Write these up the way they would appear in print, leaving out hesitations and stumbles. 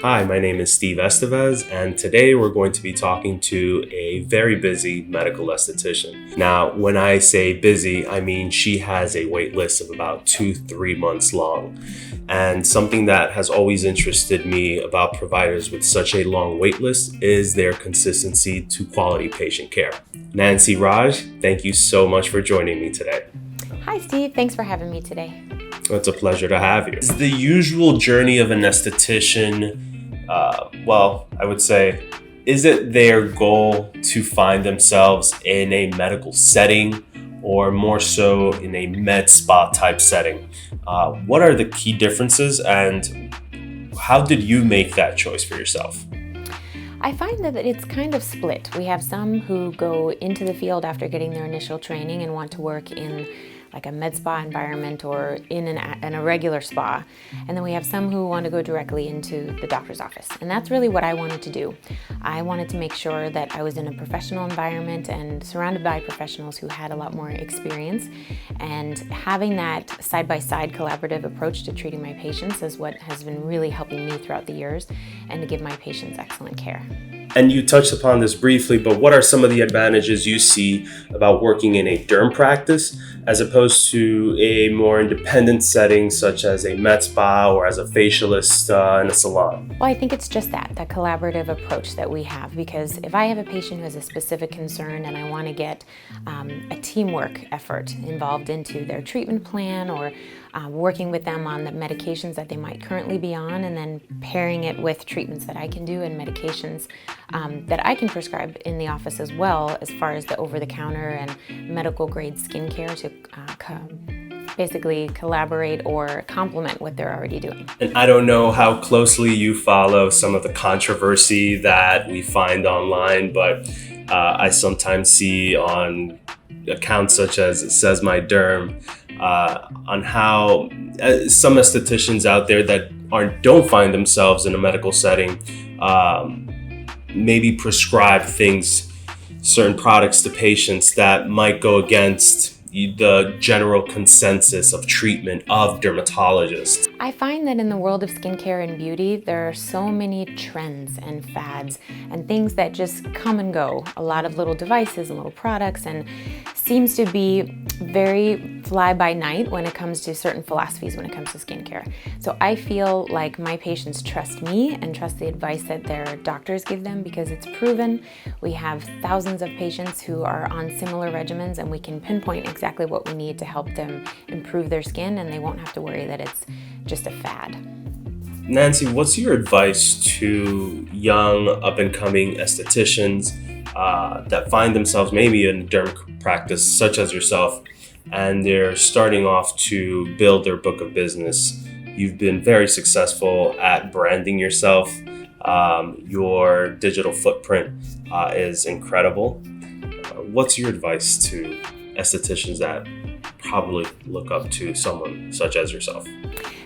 Hi, my name is Steve Estevez, and today we're going to be talking to a very busy medical esthetician. Now, when I say busy, I mean she has a wait list of about 2-3 months long. And something that has always interested me about providers with such a long wait list is their consistency to quality patient care. Nancy Rozs, thank you so much for joining me today. Hi, Steve. Thanks for having me today. It's a pleasure to have you. Is the usual journey of an esthetician, I would say, is it their goal to find themselves in a medical setting or more so in a med spa type setting? What are the key differences and how did you make that choice for yourself? I find that it's kind of split. We have some who go into the field after getting their initial training and want to work in like a med spa environment or in a regular spa. And then we have some who want to go directly into the doctor's office. And that's really what I wanted to do. I wanted to make sure that I was in a professional environment and surrounded by professionals who had a lot more experience. And having that side-by-side collaborative approach to treating my patients is what has been really helping me throughout the years and to give my patients excellent care. And you touched upon this briefly, but what are some of the advantages you see about working in a derm practice as opposed to a more independent setting such as a med spa or as a facialist in a salon? Well, I think it's just that collaborative approach that we have, because if I have a patient who has a specific concern and I want to get a teamwork effort involved into their treatment plan or working with them on the medications that they might currently be on and then pairing it with treatments that I can do and medications that I can prescribe in the office as well, as far as the over-the-counter and medical grade skincare to basically collaborate or complement what they're already doing. And I don't know how closely you follow some of the controversy that we find online, but I sometimes see on accounts such as It Says My Derm on how some estheticians out there that don't find themselves in a medical setting maybe prescribe certain products to patients that might go against the general consensus of treatment of dermatologists. I find that in the world of skincare and beauty, there are so many trends and fads and things that just come and go. A lot of little devices and little products, and seems to be very fly by night when it comes to certain philosophies when it comes to skincare. So I feel like my patients trust me and trust the advice that their doctors give them because it's proven. We have thousands of patients who are on similar regimens and we can pinpoint exactly what we need to help them improve their skin, and they won't have to worry that it's just a fad. Nancy, what's your advice to young up-and-coming estheticians that find themselves maybe in a derm practice such as yourself, and they're starting off to build their book of business? You've been very successful at branding yourself. Your digital footprint is incredible. What's your advice to estheticians that probably look up to someone such as yourself?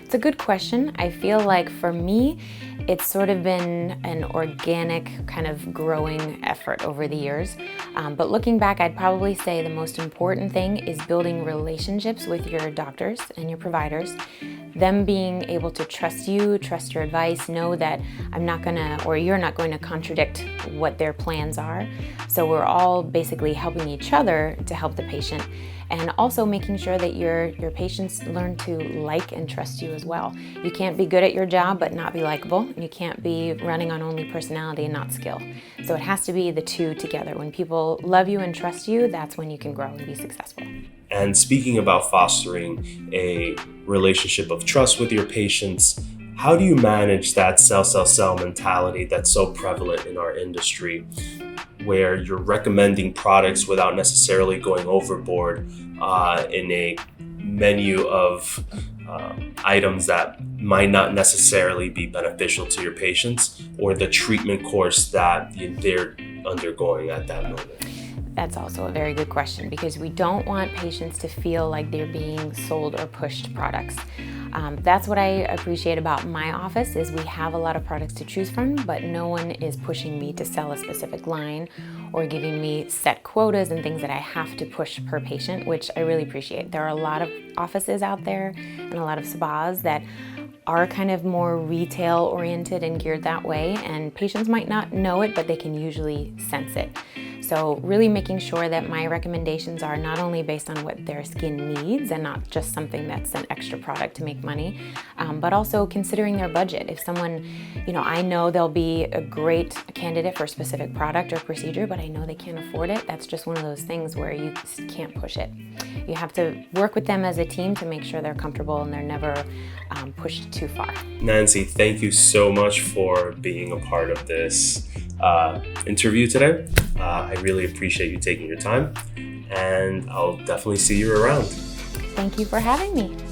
It's a good question. I feel like for me, it's sort of been an organic kind of growing effort over the years. But looking back, I'd probably say the most important thing is building relationships with your doctors and your providers. Them being able to trust you, trust your advice, know that you're not going to contradict what their plans are. So we're all basically helping each other to help the patient, and also making sure that your patients learn to like and trust you as well. You can't be good at your job but not be likable. You can't be running on only personality and not skill. So it has to be the two together. When people love you and trust you, that's when you can grow and be successful. And speaking about fostering a relationship of trust with your patients, how do you manage that sell mentality that's so prevalent in our industry, where you're recommending products without necessarily going overboard in a menu of items that might not necessarily be beneficial to your patients or the treatment course that they're undergoing at that moment? That's also a very good question, because we don't want patients to feel like they're being sold or pushed products. That's what I appreciate about my office, is we have a lot of products to choose from, but no one is pushing me to sell a specific line or giving me set quotas and things that I have to push per patient, which I really appreciate. There are a lot of offices out there and a lot of spas that are kind of more retail oriented and geared that way, and patients might not know it, but they can usually sense it. So really making sure that my recommendations are not only based on what their skin needs and not just something that's an extra product to make money, but also considering their budget. If someone, I know they'll be a great candidate for a specific product or procedure, but I know they can't afford it, that's just one of those things where you can't push it. You have to work with them as a team to make sure they're comfortable and they're never pushed too far. Nancy, thank you so much for being a part of this interview today. I really appreciate you taking your time, and I'll definitely see you around. Thank you for having me.